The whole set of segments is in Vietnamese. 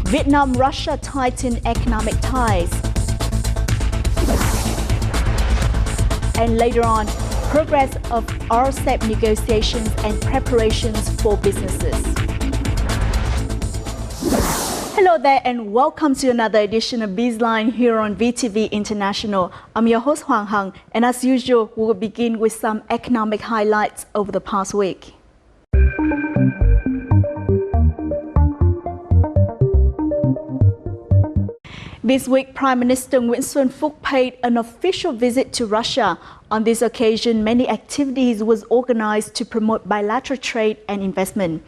Vietnam-Russia tighten economic ties. And later on, progress of RCEP negotiations and preparations for businesses. Hello there and welcome to another edition of BizLine here on VTV International. I'm your host Hoàng Hằng, and as usual, we will begin with some economic highlights over the past week. This week, Prime Minister Nguyễn Xuân Phúc paid an official visit to Russia. On this occasion, many activities was organized to promote bilateral trade and investment.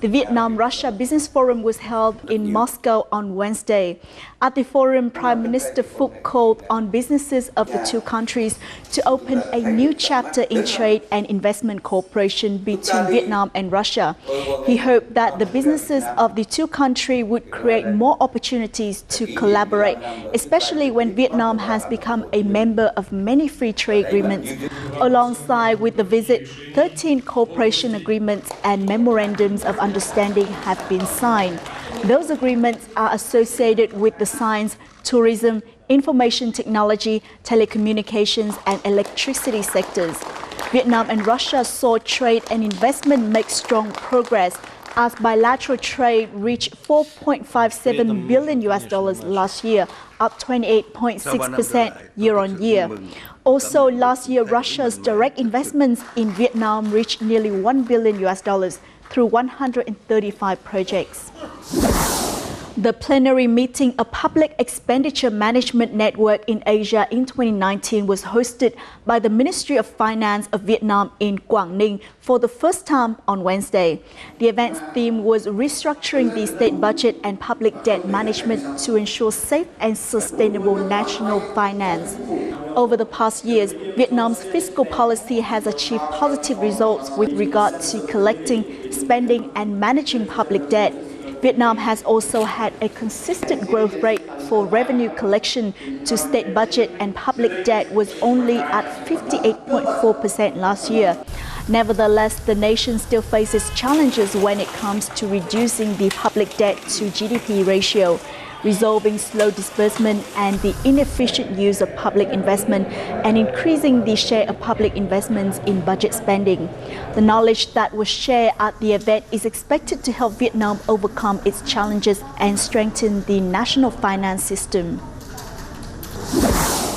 The Vietnam-Russia Business Forum was held in Moscow on Wednesday. At the forum, Prime Minister Phúc called on businesses of the two countries to open a new chapter in trade and investment cooperation between Vietnam and Russia. He hoped that the businesses of the two countries would create more opportunities to collaborate, especially when Vietnam has become a member of many free trade agreements. Alongside with the visit, 13 cooperation agreements and memorandums of understanding have been signed. Those agreements are associated with the science, tourism, information technology, telecommunications, and electricity sectors. Vietnam and Russia saw trade and investment make strong progress as bilateral trade reached $4.57 billion last year, up 28.6% year-on-year. Also, last year, Russia's direct investments in Vietnam reached nearly $1 billion through 135 projects. The plenary meeting, a public expenditure management network in Asia in 2019, was hosted by the Ministry of Finance of Vietnam in Quảng Ninh for the first time on Wednesday. The event's theme was restructuring the state budget and public debt management to ensure safe and sustainable national finance. Over the past years, Vietnam's fiscal policy has achieved positive results with regard to collecting, spending, and managing public debt. Vietnam has also had a consistent growth rate for revenue collection to state budget, and public debt was only at 58.4% last year. Nevertheless, the nation still faces challenges when it comes to reducing the public debt to GDP ratio, resolving slow disbursement and the inefficient use of public investment, and increasing the share of public investments in budget spending. The knowledge that was shared at the event is expected to help Vietnam overcome its challenges and strengthen the national finance system.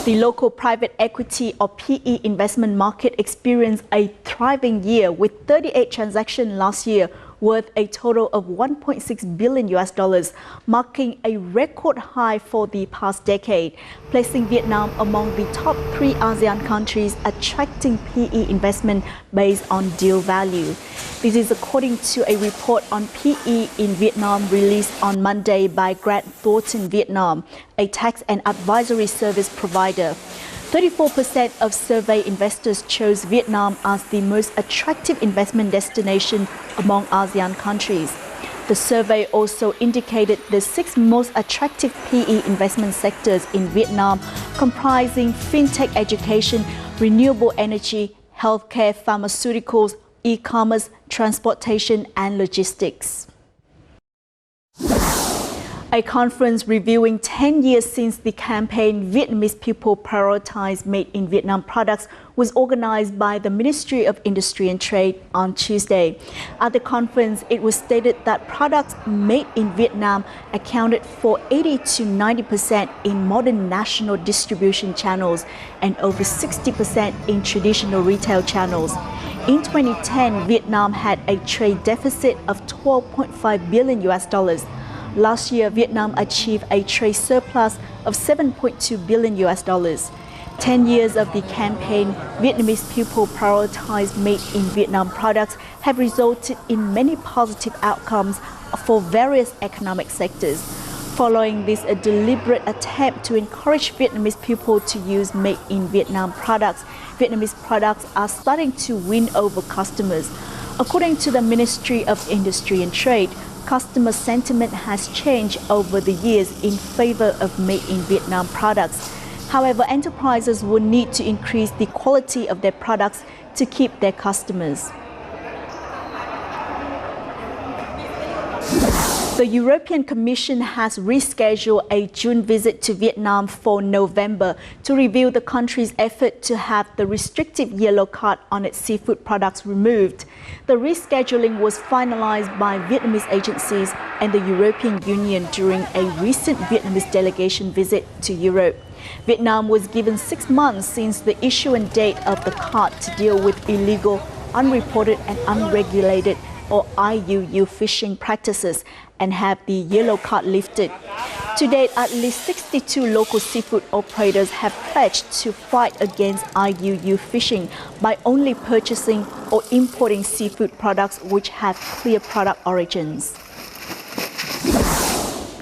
The local private equity or PE investment market experienced a thriving year with 38 transactions last year, worth a total of $1.6 billion, marking a record high for the past decade, placing Vietnam among the top 3 ASEAN countries attracting PE investment based on deal value. This is according to a report on PE in Vietnam released on Monday by Grant Thornton Vietnam, a tax and advisory service provider. 34% of survey investors chose Vietnam as the most attractive investment destination among ASEAN countries. The survey also indicated the 6 most attractive PE investment sectors in Vietnam, comprising fintech, education, renewable energy, healthcare, pharmaceuticals, e-commerce, transportation, and logistics. A conference reviewing 10 years since the campaign Vietnamese People Prioritize Made in Vietnam Products was organized by the Ministry of Industry and Trade on Tuesday. At the conference, it was stated that products made in Vietnam accounted for 80 to 90% in modern national distribution channels and over 60% in traditional retail channels. In 2010, Vietnam had a trade deficit of $12.5 billion. Last year, Vietnam achieved a trade surplus of $7.2 billion. 10 years of the campaign, Vietnamese People Prioritize Made in Vietnam Products have resulted in many positive outcomes for various economic sectors. Following this, a deliberate attempt to encourage Vietnamese people to use Made in Vietnam products, Vietnamese products are starting to win over customers. According to the Ministry of Industry and Trade, customer sentiment has changed over the years in favor of Made in Vietnam products. However, enterprises will need to increase the quality of their products to keep their customers. The European Commission has rescheduled a June visit to Vietnam for November to review the country's effort to have the restrictive yellow card on its seafood products removed. The rescheduling was finalized by Vietnamese agencies and the European Union during a recent Vietnamese delegation visit to Europe. Vietnam was given 6 months since the issuance date of the card to deal with illegal, unreported and unregulated or IUU fishing practices and have the yellow card lifted. To date, at least 62 local seafood operators have pledged to fight against IUU fishing by only purchasing or importing seafood products which have clear product origins.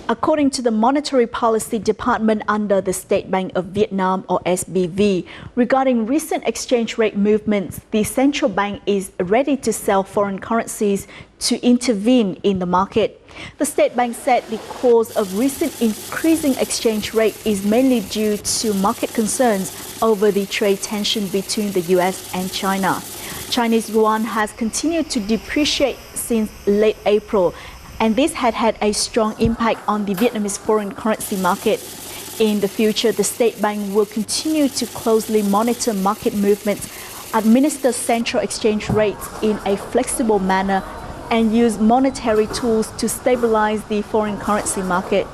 According to the Monetary Policy Department under the State Bank of Vietnam or SBV, regarding recent exchange rate movements, the central bank is ready to sell foreign currencies to intervene in the market. The State Bank said the cause of recent increasing exchange rate is mainly due to market concerns over the trade tension between the US and China. Chinese yuan has continued to depreciate since late April, and this had had a strong impact on the Vietnamese foreign currency market. In the future, the State Bank will continue to closely monitor market movements, administer central exchange rates in a flexible manner, and use monetary tools to stabilize the foreign currency market.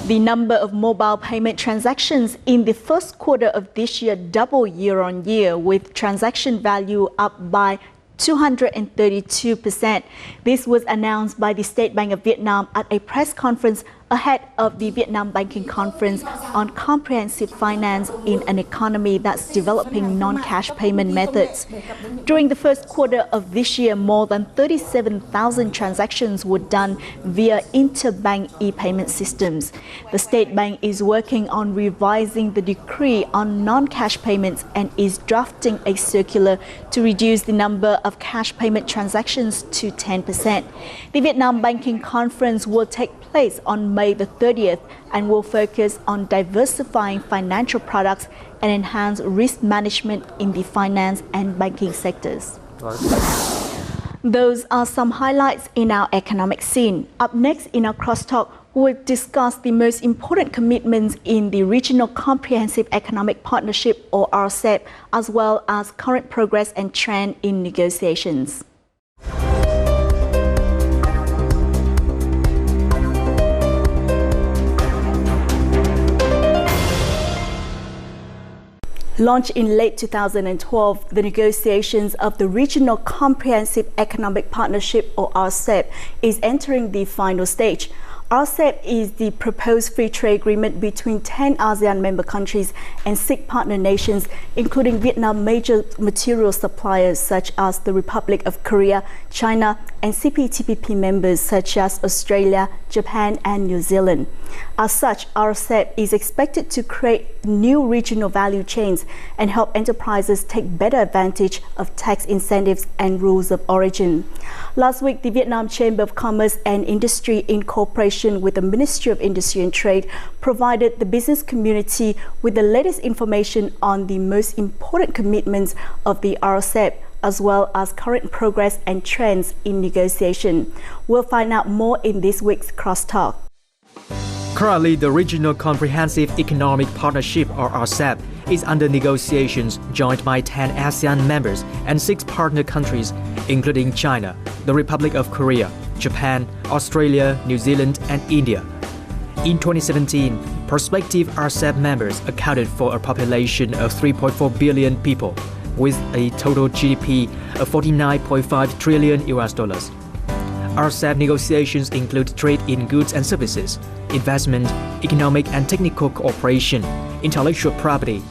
The number of mobile payment transactions in the first quarter of this year doubled year-on-year, with transaction value up by 232%. This was announced by the State Bank of Vietnam at a press conference ahead of the Vietnam Banking Conference on comprehensive finance in an economy that's developing non-cash payment methods. During the first quarter of this year, more than 37,000 transactions were done via interbank e-payment systems. The State Bank is working on revising the decree on non-cash payments and is drafting a circular to reduce the number of cash payment transactions to 10%. The Vietnam Banking Conference will take place on May the 30th and will focus on diversifying financial products and enhance risk management in the finance and banking sectors. Those are some highlights in our economic scene. Up next in our crosstalk, we'll discuss the most important commitments in the Regional Comprehensive Economic Partnership or RCEP, as well as current progress and trend in negotiations. Launched in late 2012, the negotiations of the Regional Comprehensive Economic Partnership or RCEP is entering the final stage. RCEP is the proposed free trade agreement between 10 ASEAN member countries and 6 partner nations, including Vietnam major material suppliers such as the Republic of Korea, China, and CPTPP members such as Australia, Japan, and New Zealand. As such, RCEP is expected to create new regional value chains and help enterprises take better advantage of tax incentives and rules of origin. Last week, the Vietnam Chamber of Commerce and Industry, in cooperation with the Ministry of Industry and Trade, provided the business community with the latest information on the most important commitments of the RCEP, as well as current progress and trends in negotiation. We'll find out more in this week's Crosstalk. Currently, the Regional Comprehensive Economic Partnership or RCEP is under negotiations joined by 10 ASEAN members and 6 partner countries, including China, the Republic of Korea, Japan, Australia, New Zealand, and India. In 2017, prospective RCEP members accounted for a population of 3.4 billion people, with a total GDP of $49.5 trillion. RCEP negotiations include trade in goods and services, investment, economic and technical cooperation, intellectual property,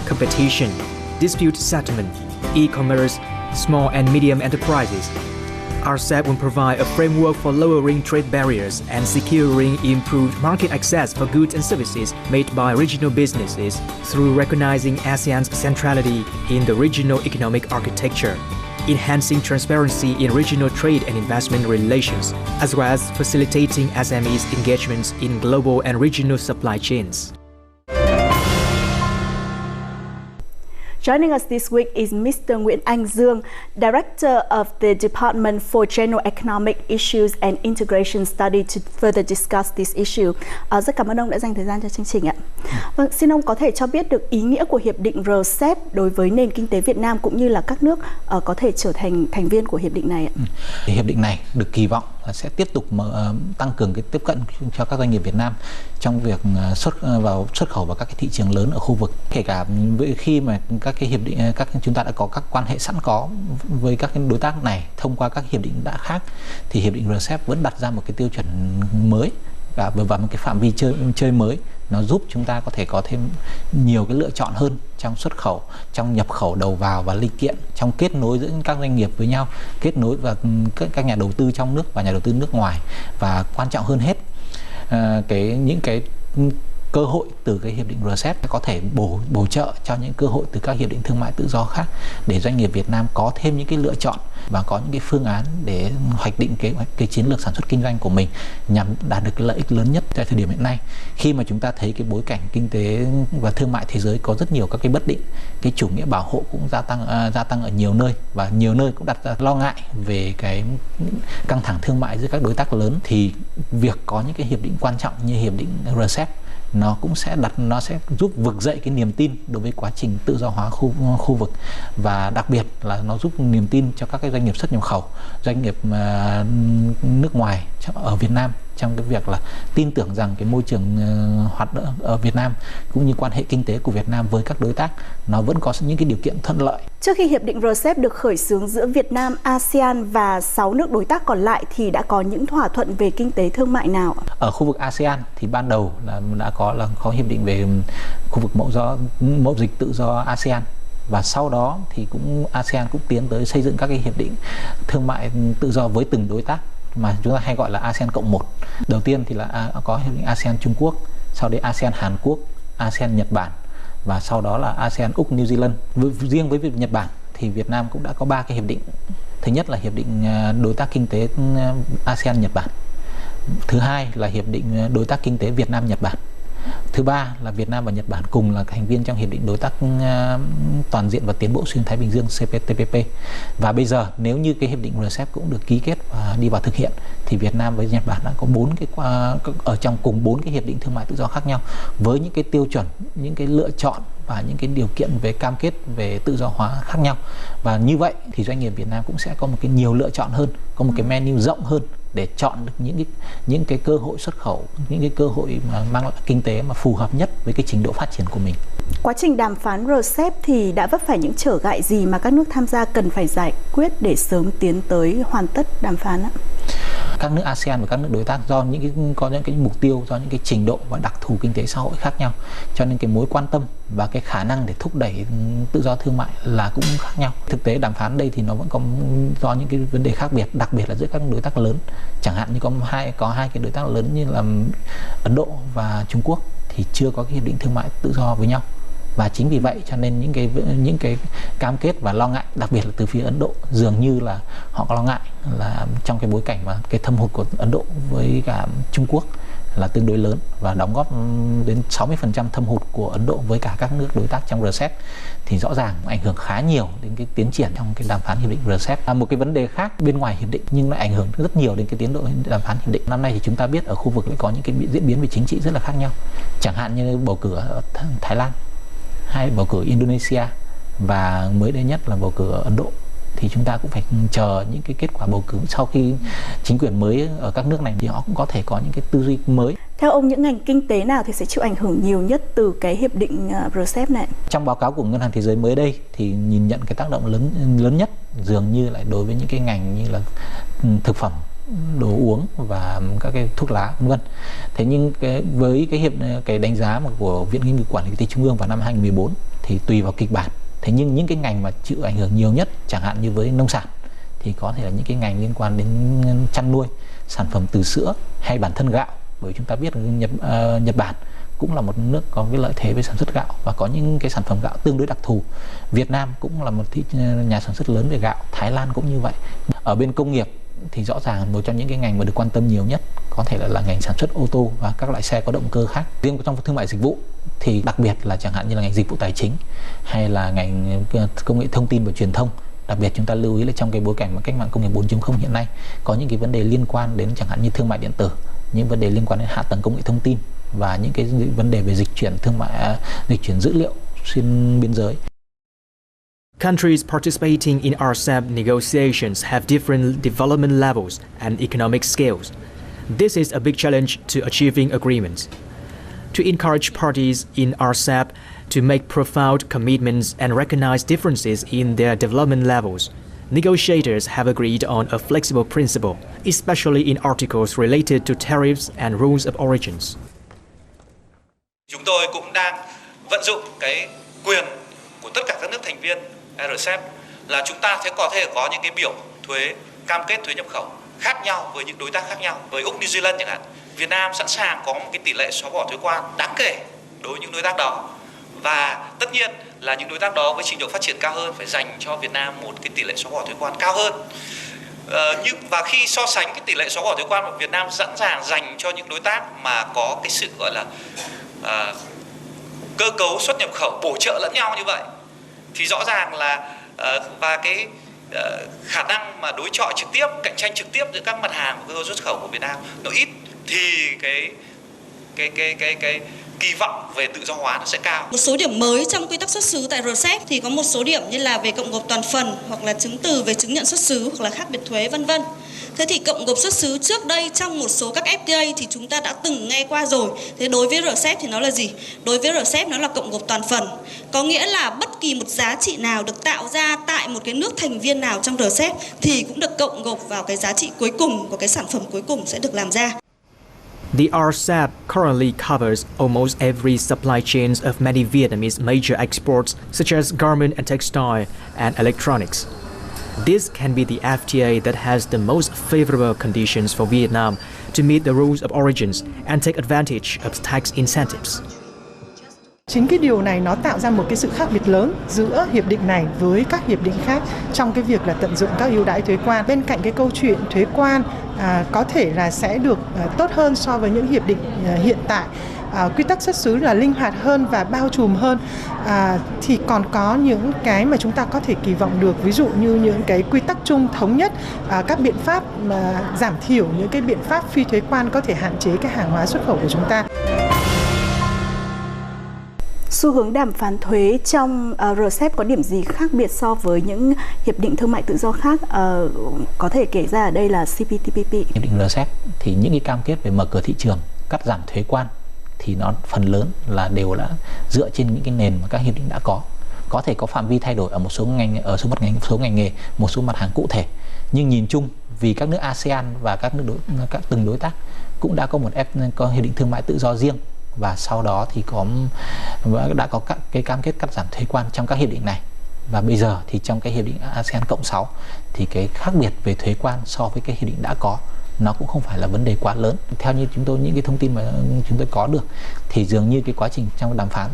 competition, dispute settlement, e-commerce, small and medium enterprises. RCEP will provide a framework for lowering trade barriers and securing improved market access for goods and services made by regional businesses through recognizing ASEAN's centrality in the regional economic architecture, enhancing transparency in regional trade and investment relations, as well as facilitating SMEs' engagements in global and regional supply chains. Joining us this week is Mr. Nguyễn Anh Dương, Director of the Department for General Economic Issues and Integration Study to further discuss this issue. Rất cảm ơn ông đã dành thời gian cho chương trình ạ. Vâng, xin ông có thể cho biết được ý nghĩa của Hiệp định RCEP đối với nền kinh tế Việt Nam cũng như là các nước có thể trở thành thành viên của hiệp định này ạ? Hiệp định này được kỳ vọng là sẽ tiếp tục tăng cường cái tiếp cận cho các doanh nghiệp Việt Nam trong việc xuất khẩu vào các cái thị trường lớn ở khu vực. Kể cả khi mà các cái hiệp định chúng ta đã có các quan hệ sẵn có với các cái đối tác này thông qua các hiệp định đã khác, thì hiệp định RCEP vẫn đặt ra một cái tiêu chuẩn mới và một cái phạm vi chơi mới. Nó giúp chúng ta có thể có thêm nhiều cái lựa chọn hơn trong xuất khẩu, trong nhập khẩu đầu vào và linh kiện, trong kết nối giữa các doanh nghiệp với nhau, kết nối và các nhà đầu tư trong nước và nhà đầu tư nước ngoài. Và quan trọng hơn hết, những cái cơ hội từ cái hiệp định RCEP có thể bổ trợ cho những cơ hội từ các hiệp định thương mại tự do khác, để doanh nghiệp Việt Nam có thêm những cái lựa chọn và có những cái phương án để hoạch định cái chiến lược sản xuất kinh doanh của mình nhằm đạt được cái lợi ích lớn nhất tại thời điểm hiện nay. Khi mà chúng ta thấy cái bối cảnh kinh tế và thương mại thế giới có rất nhiều các cái bất định, cái chủ nghĩa bảo hộ cũng gia tăng ở nhiều nơi, và nhiều nơi cũng đặt ra lo ngại về cái căng thẳng thương mại giữa các đối tác lớn, thì việc có những cái hiệp định quan trọng như hiệp định RCEP nó sẽ giúp vực dậy cái niềm tin đối với quá trình tự do hóa khu vực, và đặc biệt là nó giúp niềm tin cho các cái doanh nghiệp xuất nhập khẩu, doanh nghiệp nước ngoài ở Việt Nam trong cái việc là tin tưởng rằng cái môi trường hoạt động ở Việt Nam cũng như quan hệ kinh tế của Việt Nam với các đối tác nó vẫn có những cái điều kiện thuận lợi. Trước khi hiệp định RCEP được khởi xướng giữa Việt Nam, ASEAN và 6 nước đối tác còn lại thì đã có những thỏa thuận về kinh tế thương mại nào? Ở khu vực ASEAN thì ban đầu là đã có hiệp định về khu vực mậu dịch tự do ASEAN, và sau đó thì ASEAN cũng tiến tới xây dựng các cái hiệp định thương mại tự do với từng đối tác mà chúng ta hay gọi là ASEAN Cộng 1. Đầu tiên thì là có hiệp định ASEAN Trung Quốc, sau đấy ASEAN Hàn Quốc, ASEAN Nhật Bản, và sau đó là ASEAN Úc New Zealand. Riêng với Nhật Bản thì Việt Nam cũng đã có 3 cái hiệp định. Thứ nhất là hiệp định đối tác kinh tế ASEAN Nhật Bản. Thứ hai là hiệp định đối tác kinh tế Việt Nam Nhật Bản. Thứ ba là Việt Nam và Nhật Bản cùng là thành viên trong hiệp định đối tác toàn diện và tiến bộ xuyên Thái Bình Dương CPTPP. Và bây giờ nếu như cái hiệp định RCEP cũng được ký kết và đi vào thực hiện, thì Việt Nam với Nhật Bản đã có ở trong cùng 4 cái hiệp định thương mại tự do khác nhau, với những cái tiêu chuẩn, những cái lựa chọn và những cái điều kiện về cam kết về tự do hóa khác nhau. Và như vậy thì doanh nghiệp Việt Nam cũng sẽ có một cái nhiều lựa chọn hơn, có một cái menu rộng hơn để chọn được những cái cơ hội xuất khẩu, những cái cơ hội mà mang lại kinh tế mà phù hợp nhất với cái trình độ phát triển của mình. Quá trình đàm phán RCEP thì đã vấp phải những trở ngại gì mà các nước tham gia cần phải giải quyết để sớm tiến tới hoàn tất đàm phán ạ? Các nước ASEAN và các nước đối tác có những cái mục tiêu, do những cái trình độ và đặc thù kinh tế xã hội khác nhau, cho nên cái mối quan tâm và cái khả năng để thúc đẩy tự do thương mại là cũng khác nhau. Thực tế đàm phán đây thì nó vẫn có do những cái vấn đề khác biệt, đặc biệt là giữa các đối tác lớn. Chẳng hạn như có hai cái đối tác lớn như là Ấn Độ và Trung Quốc thì chưa có cái hiệp định thương mại tự do với nhau. Và chính vì vậy cho nên những cái cam kết và lo ngại, đặc biệt là từ phía Ấn Độ, dường như là họ có lo ngại là trong cái bối cảnh mà cái thâm hụt của Ấn Độ với cả Trung Quốc là tương đối lớn và đóng góp đến 60% thâm hụt của Ấn Độ với cả các nước đối tác trong RCEP, thì rõ ràng ảnh hưởng khá nhiều đến cái tiến triển trong cái đàm phán hiệp định RCEP. Một cái vấn đề khác bên ngoài hiệp định nhưng lại ảnh hưởng rất nhiều đến cái tiến độ đàm phán hiệp định. Năm nay thì chúng ta biết ở khu vực lại có những cái diễn biến về chính trị rất là khác nhau, chẳng hạn như bầu cử ở Thái Lan hay bầu cử Indonesia, và mới đây nhất là bầu cử ở Ấn Độ. Thì chúng ta cũng phải chờ những cái kết quả bầu cử sau khi chính quyền mới ở các nước này thì họ cũng có thể có những cái tư duy mới. Theo ông, những ngành kinh tế nào thì sẽ chịu ảnh hưởng nhiều nhất từ cái hiệp định RCEP này? Trong báo cáo của Ngân hàng Thế giới mới đây thì nhìn nhận cái tác động lớn nhất dường như lại đối với những cái ngành như là thực phẩm, đồ uống và các cái thuốc lá vân vân. Thế nhưng với cái đánh giá của Viện Nghiên cứu Quản lý Kinh tế Trung ương vào năm 2014 thì tùy vào kịch bản. Thế nhưng những cái ngành mà chịu ảnh hưởng nhiều nhất, chẳng hạn như với nông sản, thì có thể là những cái ngành liên quan đến chăn nuôi, sản phẩm từ sữa hay bản thân gạo. Bởi chúng ta biết Nhật Bản cũng là một nước có cái lợi thế về sản xuất gạo và có những cái sản phẩm gạo tương đối đặc thù. Việt Nam cũng là một nhà sản xuất lớn về gạo, Thái Lan cũng như vậy. Ở bên công nghiệp thì rõ ràng một trong những cái ngành mà được quan tâm nhiều nhất có thể là ngành sản xuất ô tô và các loại xe có động cơ khác. Riêng trong thương mại dịch vụ thì đặc biệt là chẳng hạn như là ngành dịch vụ tài chính hay là ngành công nghệ thông tin và truyền thông. Đặc biệt chúng ta lưu ý là trong cái bối cảnh mà cách mạng công nghiệp 4.0 hiện nay có những cái vấn đề liên quan đến chẳng hạn như thương mại điện tử, những vấn đề liên quan đến hạ tầng công nghệ thông tin và những cái vấn đề về dịch chuyển thương mại, dịch chuyển dữ liệu xuyên biên giới. Countries participating in RCEP negotiations have different development levels and economic scales. This is a big challenge to achieving agreements. To encourage parties in RCEP to make profound commitments and recognize differences in their development levels, negotiators have agreed on a flexible principle, especially in articles related to tariffs and rules of origins. Chúng tôi cũng đang vận dụng cái quyền của tất cả các nước thành viên RCEP là chúng ta sẽ có thể có những cái biểu thuế, cam kết thuế nhập khẩu khác nhau với những đối tác khác nhau. Với Úc, New Zealand chẳng hạn, Việt Nam sẵn sàng có một cái tỷ lệ xóa bỏ thuế quan đáng kể đối với những đối tác đó. Và tất nhiên là những đối tác đó với trình độ phát triển cao hơn phải dành cho Việt Nam một cái tỷ lệ xóa bỏ thuế quan cao hơn. Và khi so sánh cái tỷ lệ xóa bỏ thuế quan mà Việt Nam sẵn sàng dành cho những đối tác mà có cái sự gọi là cơ cấu xuất nhập khẩu bổ trợ lẫn nhau như vậy, thì rõ ràng là và cái khả năng mà đối chọi trực tiếp, cạnh tranh trực tiếp giữa các mặt hàng của cơ cấu xuất khẩu của Việt Nam nó ít, thì cái kỳ vọng về tự do hóa nó sẽ cao. Một số điểm mới trong quy tắc xuất xứ tại RCEP thì có một số điểm như là về cộng gộp toàn phần hoặc là chứng từ về chứng nhận xuất xứ hoặc là khác biệt thuế vân vân. Thế thì cộng gộp xuất xứ trước đây trong một số các FTA thì chúng ta đã từng nghe qua rồi. Thế đối với RCEP thì nó là gì? Đối với RCEP nó là cộng gộp toàn phần. Có nghĩa là bất kỳ một giá trị nào được tạo ra tại một cái nước thành viên nào trong RCEP thì cũng được cộng gộp vào cái giá trị cuối cùng của cái sản phẩm cuối cùng sẽ được làm ra. The RCEP currently covers almost every supply chains of many Vietnamese major exports, such as garment and textile and electronics. This can be the FTA that has the most favorable conditions for Vietnam to meet the rules of origins and take advantage of tax incentives. Chính cái điều này nó tạo ra một cái sự khác biệt lớn giữa hiệp định này với các hiệp định khác trong cái việc là tận dụng các ưu đãi thuế quan. Bên cạnh cái câu chuyện thuế quan có thể là sẽ được tốt hơn so với những hiệp định hiện tại. Quy tắc xuất xứ là linh hoạt hơn và bao trùm hơn, thì còn có những cái mà chúng ta có thể kỳ vọng được, ví dụ như những cái quy tắc chung thống nhất, các biện pháp mà giảm thiểu những cái biện pháp phi thuế quan có thể hạn chế cái hàng hóa xuất khẩu của chúng ta. Xu hướng đàm phán thuế trong RCEP có điểm gì khác biệt so với những hiệp định thương mại tự do khác? Có thể kể ra ở đây là CPTPP. Hiệp định RCEP thì những cái cam kết về mở cửa thị trường, cắt giảm thuế quan thì nó phần lớn là đều là dựa trên những cái nền mà các hiệp định đã có. Có thể có phạm vi thay đổi ở một số ngành, ở số ngành nghề, một số mặt hàng cụ thể. Nhưng nhìn chung vì các nước ASEAN và các từng đối tác cũng đã có hiệp định thương mại tự do riêng, và sau đó thì đã có các cái cam kết cắt giảm thuế quan trong các hiệp định này. Và bây giờ thì trong cái hiệp định ASEAN cộng 6 thì cái khác biệt về thuế quan so với cái hiệp định đã có nó cũng không phải là vấn đề quá lớn. Theo như chúng tôi, những cái thông tin mà chúng tôi có được thì dường như cái quá trình trong đàm phán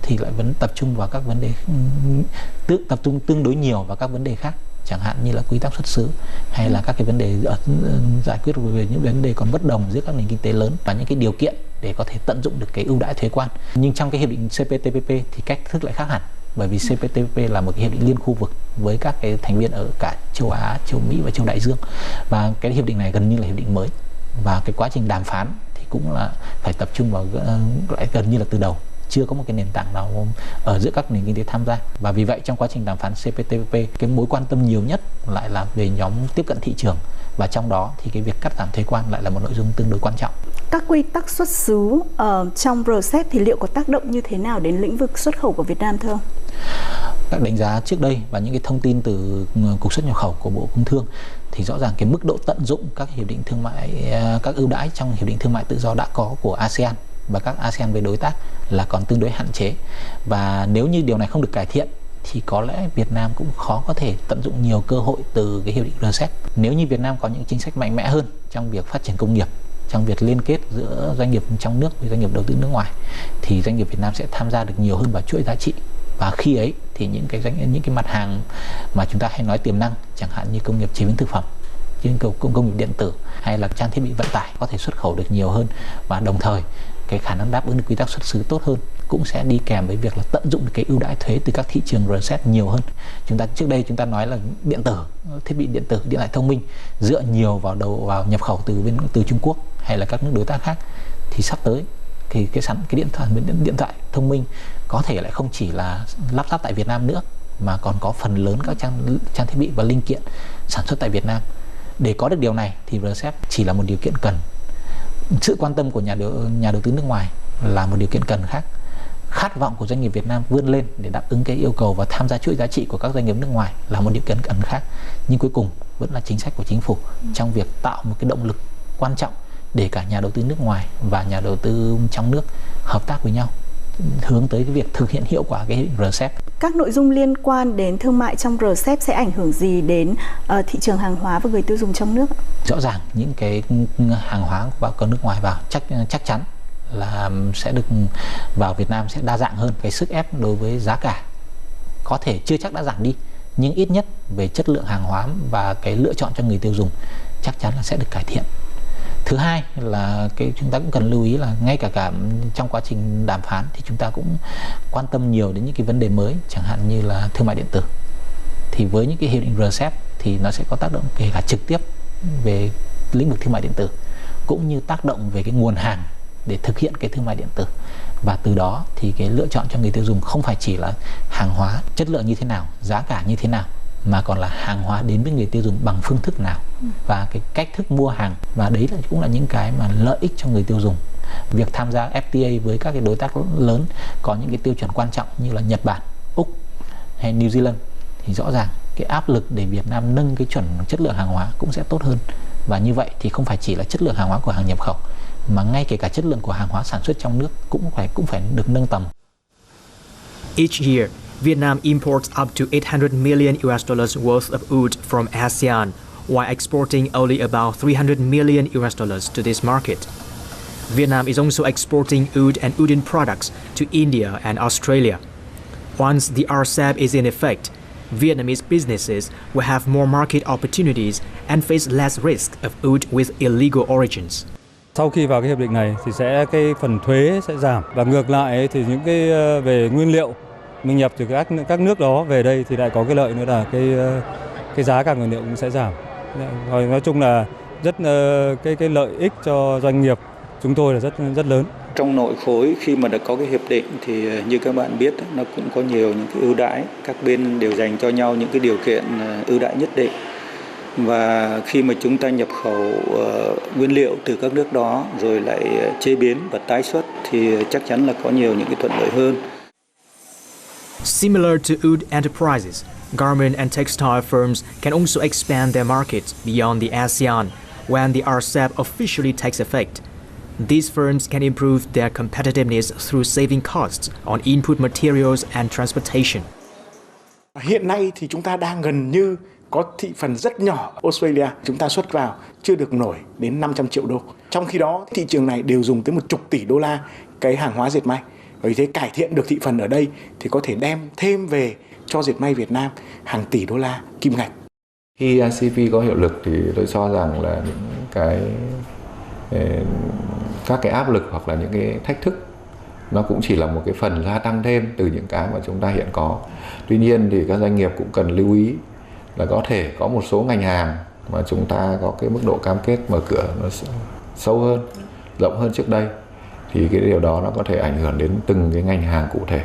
thì lại vẫn tập trung vào các vấn đề tập trung tương đối nhiều vào các vấn đề khác, chẳng hạn như là quy tắc xuất xứ hay là các cái vấn đề giải quyết về những vấn đề còn bất đồng giữa các nền kinh tế lớn và những cái điều kiện để có thể tận dụng được cái ưu đãi thuế quan. Nhưng trong cái hiệp định CPTPP thì cách thức lại khác hẳn, bởi vì CPTPP là một cái hiệp định liên khu vực với các cái thành viên ở cả châu Á, châu Mỹ và châu Đại Dương, và cái hiệp định này gần như là hiệp định mới, và cái quá trình đàm phán thì cũng là phải tập trung vào lại gần như là từ đầu, chưa có một cái nền tảng nào ở giữa các nền kinh tế tham gia. Và vì vậy trong quá trình đàm phán CPTPP, cái mối quan tâm nhiều nhất lại là về nhóm tiếp cận thị trường, và trong đó thì cái việc cắt giảm thuế quan lại là một nội dung tương đối quan trọng. Các quy tắc xuất xứ trong RCEP thì liệu có tác động như thế nào đến lĩnh vực xuất khẩu của Việt Nam thưa ông? Các đánh giá trước đây và những cái thông tin từ Cục Xuất nhập khẩu của Bộ Công Thương thì rõ ràng cái mức độ tận dụng các hiệp định thương mại, các ưu đãi trong hiệp định thương mại tự do đã có của ASEAN và các ASEAN với đối tác là còn tương đối hạn chế. Và nếu như điều này không được cải thiện thì có lẽ Việt Nam cũng khó có thể tận dụng nhiều cơ hội từ cái hiệp định RCEP. Nếu như Việt Nam có những chính sách mạnh mẽ hơn trong việc phát triển công nghiệp, trong việc liên kết giữa doanh nghiệp trong nước với doanh nghiệp đầu tư nước ngoài, thì doanh nghiệp Việt Nam sẽ tham gia được nhiều hơn vào chuỗi giá trị. Và khi ấy thì những cái mặt hàng mà chúng ta hay nói tiềm năng, chẳng hạn như công nghiệp chế biến thực phẩm, trên công nghiệp điện tử hay là trang thiết bị vận tải có thể xuất khẩu được nhiều hơn, và đồng thời cái khả năng đáp ứng được quy tắc xuất xứ tốt hơn cũng sẽ đi kèm với việc là tận dụng được cái ưu đãi thuế từ các thị trường RCEP nhiều hơn. Trước đây chúng ta nói là điện tử, thiết bị điện tử, điện thoại thông minh dựa nhiều vào nhập khẩu từ Trung Quốc hay là các nước đối tác khác, thì sắp tới thì cái điện thoại thông minh có thể lại không chỉ là lắp ráp tại Việt Nam nữa, mà còn có phần lớn các trang thiết bị và linh kiện sản xuất tại Việt Nam. Để có được điều này thì RCEP chỉ là một điều kiện cần. Sự quan tâm của nhà đầu tư nước ngoài là một điều kiện cần khác. Khát vọng của doanh nghiệp Việt Nam vươn lên để đáp ứng cái yêu cầu và tham gia chuỗi giá trị của các doanh nghiệp nước ngoài là một điều kiện cần khác. Nhưng cuối cùng vẫn là chính sách của chính phủ trong việc tạo một cái động lực quan trọng để cả nhà đầu tư nước ngoài và nhà đầu tư trong nước hợp tác với nhau, hướng tới cái việc thực hiện hiệu quả cái RCEP. Các nội dung liên quan đến thương mại trong RCEP sẽ ảnh hưởng gì đến thị trường hàng hóa và người tiêu dùng trong nước? Rõ ràng những cái hàng hóa của nước ngoài vào chắc chắn là sẽ được vào Việt Nam sẽ đa dạng hơn. Cái sức ép đối với giá cả có thể chưa chắc đã giảm đi, nhưng ít nhất về chất lượng hàng hóa và cái lựa chọn cho người tiêu dùng chắc chắn là sẽ được cải thiện. Thứ hai là chúng ta cũng cần lưu ý là ngay cả trong quá trình đàm phán thì chúng ta cũng quan tâm nhiều đến những cái vấn đề mới, chẳng hạn như là thương mại điện tử. Thì với những cái hiệp định RCEP thì nó sẽ có tác động kể cả trực tiếp về lĩnh vực thương mại điện tử, cũng như tác động về cái nguồn hàng để thực hiện cái thương mại điện tử. Và từ đó thì cái lựa chọn cho người tiêu dùng không phải chỉ là hàng hóa chất lượng như thế nào, giá cả như thế nào, mà còn là hàng hóa đến với người tiêu dùng bằng phương thức nào và cái cách thức mua hàng. Và đấy cũng là những cái mà lợi ích cho người tiêu dùng. Việc tham gia FTA với các cái đối tác lớn có những cái tiêu chuẩn quan trọng như là Nhật Bản, Úc hay New Zealand, thì rõ ràng cái áp lực để Việt Nam nâng cái chuẩn chất lượng hàng hóa cũng sẽ tốt hơn. Và như vậy thì không phải chỉ là chất lượng hàng hóa của hàng nhập khẩu, mà ngay kể cả chất lượng của hàng hóa sản xuất trong nước cũng phải được nâng tầm. Each year, Vietnam imports up to $800 million worth of wood from ASEAN, while exporting only about $300 million to this market. Vietnam is also exporting wood and wooden products to India and Australia. Once the RCEP is in effect, Vietnamese businesses will have more market opportunities and face less risk of wood with illegal origins. Sau khi vào cái hiệp định này thì cái phần thuế sẽ giảm, và ngược lại thì những cái về nguyên liệu mình nhập từ các nước đó về đây thì lại có cái lợi nữa là cái giá cả nguyên liệu cũng sẽ giảm. Rồi nói chung là rất cái lợi ích cho doanh nghiệp chúng tôi là rất lớn. Trong nội khối khi mà đã có cái hiệp định thì như các bạn biết nó cũng có nhiều những cái ưu đãi, các bên đều dành cho nhau những cái điều kiện ưu đãi nhất định. Và khi mà chúng ta nhập khẩu nguyên liệu từ các nước đó rồi lại chế biến và tái xuất thì chắc chắn là có nhiều những cái thuận lợi hơn. Similar to wood enterprises, garment and textile firms can also expand their markets beyond the ASEAN when the RCEP officially takes effect. These firms can improve their competitiveness through saving costs on input materials and transportation. Hiện nay thì chúng ta đang gần như có thị phần rất nhỏ Australia, chúng ta xuất vào chưa được nổi đến 500 triệu đô. Trong khi đó thị trường này đều dùng tới 10 tỷ đô la cái hàng hóa dệt may. Vì thế cải thiện được thị phần ở đây thì có thể đem thêm về cho dệt may Việt Nam hàng tỷ đô la kim ngạch. Khi RCEP có hiệu lực thì tôi cho rằng là các cái áp lực hoặc là những cái thách thức nó cũng chỉ là một cái phần gia tăng thêm từ những cái mà chúng ta hiện có. Tuy nhiên thì các doanh nghiệp cũng cần lưu ý là có thể có một số ngành hàng mà chúng ta có cái mức độ cam kết mở cửa nó sâu hơn, rộng hơn trước đây, thì cái điều đó nó có thể ảnh hưởng đến từng cái ngành hàng cụ thể,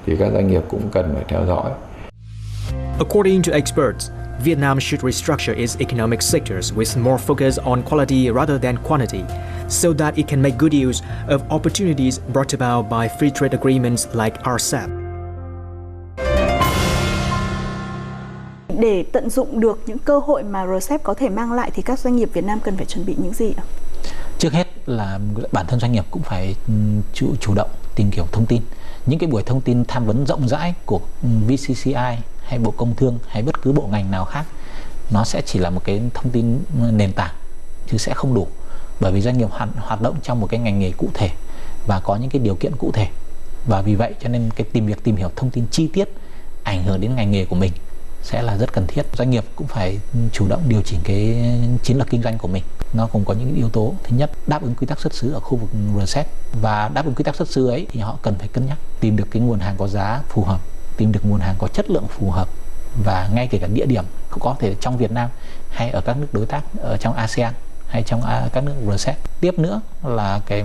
thì các doanh nghiệp cũng cần phải theo dõi. According to experts, Vietnam should restructure its economic sectors with more focus on quality rather than quantity, so that it can make good use of opportunities brought about by free trade agreements like RCEP. Để tận dụng được những cơ hội mà RCEP có thể mang lại thì các doanh nghiệp Việt Nam cần phải chuẩn bị những gì ạ? Trước hết là bản thân doanh nghiệp cũng phải chủ động tìm hiểu thông tin. Những cái buổi thông tin tham vấn rộng rãi của VCCI hay Bộ Công Thương hay bất cứ bộ ngành nào khác, nó sẽ chỉ là một cái thông tin nền tảng chứ sẽ không đủ. Bởi vì doanh nghiệp hoạt động trong một cái ngành nghề cụ thể và có những cái điều kiện cụ thể. Và vì vậy cho nên cái việc tìm hiểu thông tin chi tiết ảnh hưởng đến ngành nghề của mình sẽ là rất cần thiết. Doanh nghiệp cũng phải chủ động điều chỉnh cái chiến lược kinh doanh của mình. Nó cũng có những yếu tố. Thứ nhất, đáp ứng quy tắc xuất xứ ở khu vực RCEP, và đáp ứng quy tắc xuất xứ ấy thì họ cần phải cân nhắc tìm được cái nguồn hàng có giá phù hợp, tìm được nguồn hàng có chất lượng phù hợp, và ngay kể cả địa điểm cũng có thể trong Việt Nam hay ở các nước đối tác ở trong ASEAN hay trong các nước RCEP. Tiếp nữa là cái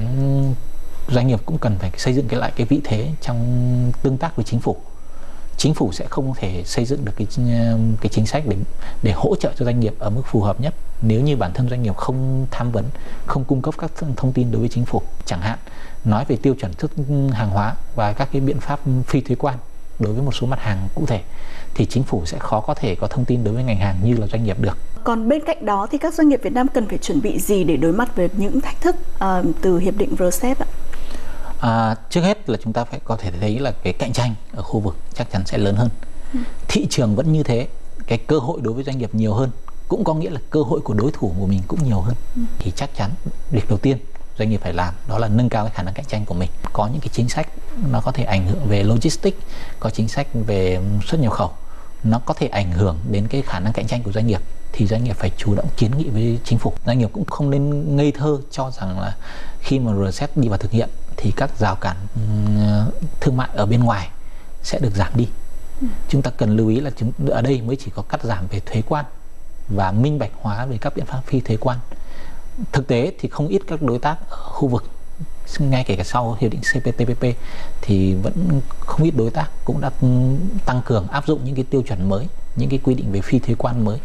doanh nghiệp cũng cần phải xây dựng lại cái vị thế trong tương tác với chính phủ. Chính phủ sẽ không thể xây dựng được cái chính sách để hỗ trợ cho doanh nghiệp ở mức phù hợp nhất nếu như bản thân doanh nghiệp không tham vấn, không cung cấp các thông tin đối với chính phủ. Chẳng hạn nói về tiêu chuẩn xuất hàng hóa và các cái biện pháp phi thuế quan đối với một số mặt hàng cụ thể thì chính phủ sẽ khó có thể có thông tin đối với ngành hàng như là doanh nghiệp được. Còn bên cạnh đó thì các doanh nghiệp Việt Nam cần phải chuẩn bị gì để đối mặt với những thách thức từ hiệp định RCEP ạ? Trước hết là chúng ta phải có thể thấy là cái cạnh tranh ở khu vực chắc chắn sẽ lớn hơn. Thị trường vẫn như thế, cái cơ hội đối với doanh nghiệp nhiều hơn, cũng có nghĩa là cơ hội của đối thủ của mình cũng nhiều hơn. Thì chắc chắn việc đầu tiên doanh nghiệp phải làm đó là nâng cao cái khả năng cạnh tranh của mình. Có những cái chính sách nó có thể ảnh hưởng về logistics, có chính sách về xuất nhập khẩu, nó có thể ảnh hưởng đến cái khả năng cạnh tranh của doanh nghiệp, thì doanh nghiệp phải chủ động kiến nghị với chính phủ. Doanh nghiệp cũng không nên ngây thơ cho rằng là khi mà RCEP đi vào thực hiện thì các rào cản thương mại ở bên ngoài sẽ được giảm đi. Chúng ta cần lưu ý là ở đây mới chỉ có cắt giảm về thuế quan và minh bạch hóa về các biện pháp phi thuế quan. Thực tế thì không ít các đối tác ở khu vực, ngay kể cả sau hiệp định CPTPP thì vẫn không ít đối tác cũng đã tăng cường áp dụng những cái tiêu chuẩn mới, những cái quy định về phi thuế quan mới,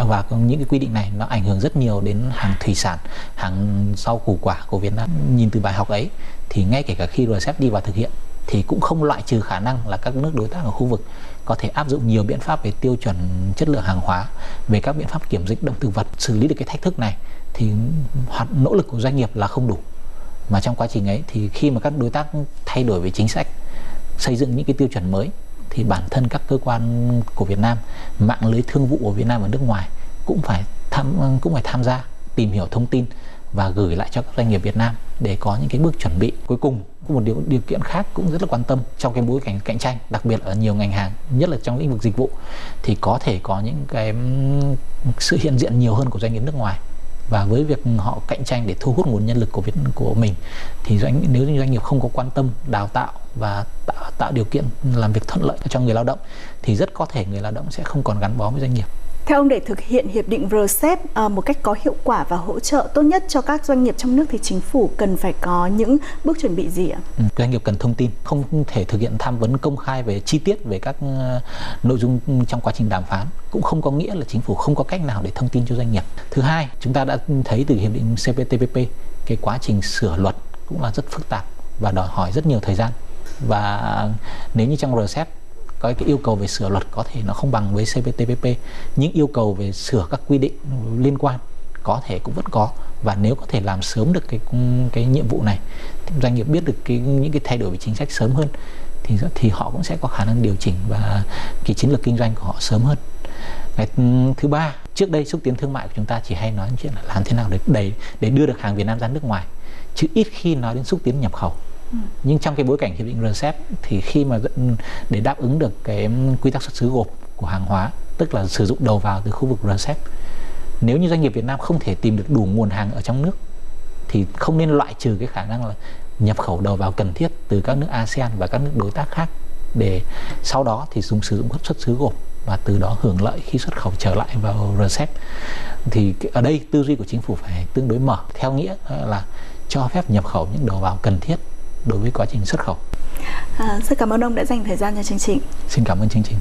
và những cái quy định này nó ảnh hưởng rất nhiều đến hàng thủy sản, hàng rau củ quả của Việt Nam. Nhìn từ bài học ấy thì ngay kể cả khi RCEP đi vào thực hiện thì cũng không loại trừ khả năng là các nước đối tác ở khu vực có thể áp dụng nhiều biện pháp về tiêu chuẩn chất lượng hàng hóa, về các biện pháp kiểm dịch động thực vật. Xử lý được cái thách thức này thì nỗ lực của doanh nghiệp là không đủ, mà trong quá trình ấy thì khi mà các đối tác thay đổi về chính sách, xây dựng những cái tiêu chuẩn mới thì bản thân các cơ quan của Việt Nam, mạng lưới thương vụ của Việt Nam ở nước ngoài cũng phải tham gia tìm hiểu thông tin và gửi lại cho các doanh nghiệp Việt Nam để có những cái bước chuẩn bị. Cuối cùng có một điều kiện khác cũng rất là quan tâm trong cái bối cảnh cạnh tranh, đặc biệt ở nhiều ngành hàng, nhất là trong lĩnh vực dịch vụ, thì có thể có những cái sự hiện diện nhiều hơn của doanh nghiệp nước ngoài. Và với việc họ cạnh tranh để thu hút nguồn nhân lực của mình thì nếu như doanh nghiệp không có quan tâm đào tạo và tạo điều kiện làm việc thuận lợi cho người lao động thì rất có thể người lao động sẽ không còn gắn bó với doanh nghiệp. Theo ông, để thực hiện hiệp định RCEP một cách có hiệu quả và hỗ trợ tốt nhất cho các doanh nghiệp trong nước thì chính phủ cần phải có những bước chuẩn bị gì ạ? Doanh nghiệp cần thông tin, không thể thực hiện tham vấn công khai về chi tiết về các nội dung trong quá trình đàm phán, cũng không có nghĩa là chính phủ không có cách nào để thông tin cho doanh nghiệp. Thứ hai, chúng ta đã thấy từ hiệp định CPTPP cái quá trình sửa luật cũng là rất phức tạp và đòi hỏi rất nhiều thời gian. Và nếu như trong RCEP có cái yêu cầu về sửa luật có thể nó không bằng với CPTPP, nhưng yêu cầu về sửa các quy định liên quan có thể cũng vẫn có, và nếu có thể làm sớm được cái nhiệm vụ này, doanh nghiệp biết được những cái thay đổi về chính sách sớm hơn thì họ cũng sẽ có khả năng điều chỉnh và cái chiến lược kinh doanh của họ sớm hơn. Cái thứ ba, trước đây xúc tiến thương mại của chúng ta chỉ hay nói chuyện là làm thế nào để đưa được hàng Việt Nam ra nước ngoài, chứ ít khi nói đến xúc tiến nhập khẩu. Nhưng trong cái bối cảnh hiệp định RCEP thì khi mà để đáp ứng được cái quy tắc xuất xứ gộp của hàng hóa, tức là sử dụng đầu vào từ khu vực RCEP, nếu như doanh nghiệp Việt Nam không thể tìm được đủ nguồn hàng ở trong nước thì không nên loại trừ cái khả năng là nhập khẩu đầu vào cần thiết từ các nước ASEAN và các nước đối tác khác, để sau đó thì sử dụng xuất xứ gộp và từ đó hưởng lợi khi xuất khẩu trở lại vào RCEP. Thì ở đây tư duy của chính phủ phải tương đối mở, theo nghĩa là cho phép nhập khẩu những đầu vào cần thiết đối với quá trình xuất khẩu. Rất cảm ơn ông đã dành thời gian cho chương trình. Xin cảm ơn chương trình.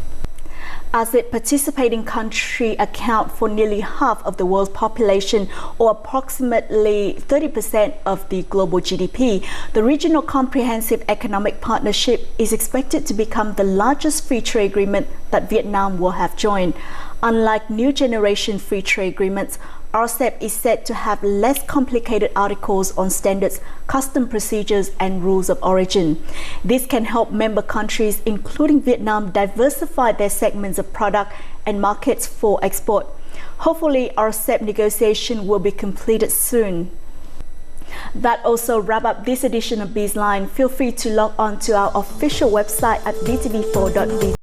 As its participating country account for nearly half of the world's population, or approximately 30% of the global GDP, the Regional Comprehensive Economic Partnership is expected to become the largest free trade agreement that Vietnam will have joined. Unlike new generation free trade agreements, RCEP is said to have less complicated articles on standards, custom procedures, and rules of origin. This can help member countries, including Vietnam, diversify their segments of product and markets for export. Hopefully, RCEP negotiation will be completed soon. That also wrap up this edition of BizLine. Feel free to log on to our official website at VTV4.vn